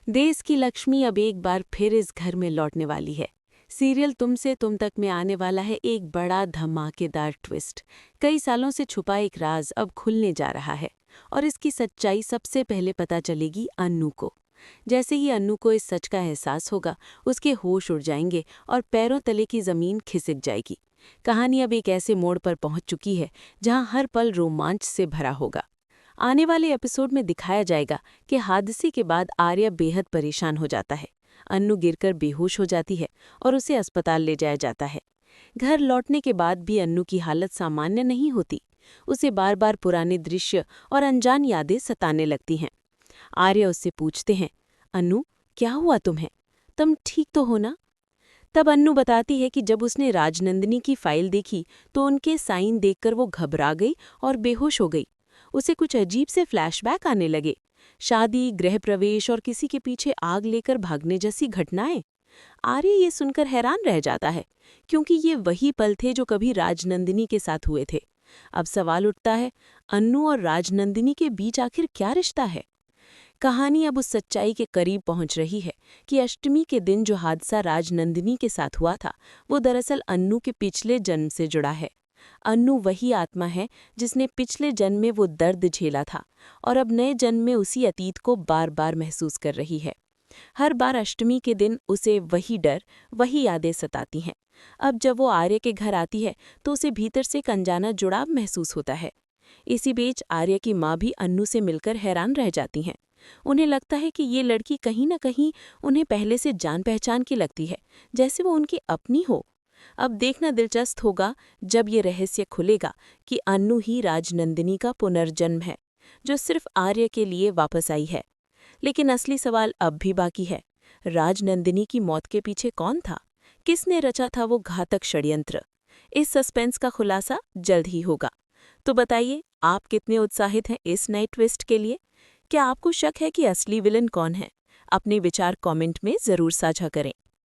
देश की लक्ष्मी अब एक बार फिर इस घर में लौटने वाली है। सीरियल तुम से तुम तक में आने वाला है एक बड़ा धमाकेदार ट्विस्ट। कई सालों से छुपा एक राज अब खुलने जा रहा है और इसकी सच्चाई सबसे पहले पता चलेगी अन्नू को। जैसे ही अन्नू को इस सच का एहसास होगा, उसके होश उड़ जाएंगे और पैरों तले की जमीन खिसक जाएगी। कहानी अब एक ऐसे मोड़ पर पहुंच चुकी है जहां हर पल रोमांच से भरा होगा। आने वाले एपिसोड में दिखाया जाएगा कि हादसे के बाद आर्या बेहद परेशान हो जाता है। अन्नू गिरकर बेहोश हो जाती है और उसे अस्पताल ले जाया जाता है। घर लौटने के बाद भी अन्नू की हालत सामान्य नहीं होती। उसे बार बार पुराने दृश्य और अनजान यादें सताने लगती हैं। आर्या उससे पूछते हैं, अन्नू क्या हुआ तुम्हें? तुम ठीक तो हो ना? तब अन्नू बताती है कि जब उसने राजनंदिनी की फाइल देखी तो उनके साइन देखकर वो घबरा गई और बेहोश हो गई। उसे कुछ अजीब से फ्लैशबैक आने लगे। शादी, गृह प्रवेश और किसी के पीछे आग लेकर भागने जैसी घटनाएं। आर्य ये सुनकर हैरान रह जाता है, क्योंकि ये वही पल थे जो कभी राजनंदिनी के साथ हुए थे। अब सवाल उठता है, अन्नू और राजनंदिनी के बीच आखिर क्या रिश्ता है? कहानी अब उस सच्चाई के करीब पहुंच रही है कि अष्टमी के दिन जो हादसा राजनंदिनी के साथ हुआ था, वो दरअसल अन्नू के पिछले जन्म से जुड़ा है। अन्नू वही आत्मा है जिसने पिछले जन्म में वो दर्द झेला था और अब नए जन्म में उसी अतीत को बार बार महसूस कर रही है। हर बार अष्टमी के दिन उसे वही डर, वही यादें सताती हैं। अब जब वो आर्य के घर आती है तो उसे भीतर से एक अनजाना जुड़ाव महसूस होता है। इसी बीच आर्य की माँ भी अन्नू से मिलकर हैरान रह जाती हैं। उन्हें लगता है कि ये लड़की कहीं न कहीं उन्हें पहले से जान पहचान की लगती है, जैसे वो उनकी अपनी हो। अब देखना दिलचस्प होगा जब ये रहस्य खुलेगा कि अन्नू ही राजनंदिनी का पुनर्जन्म है, जो सिर्फ आर्य के लिए वापस आई है। लेकिन असली सवाल अब भी बाकी है। राजनंदिनी की मौत के पीछे कौन था? किसने रचा था वो घातक षड्यंत्र? इस सस्पेंस का खुलासा जल्द ही होगा। तो बताइए, आप कितने उत्साहित हैं इस नए ट्विस्ट के लिए? क्या आपको शक है कि असली विलन कौन है? अपने विचार कमेंट में ज़रूर साझा करें।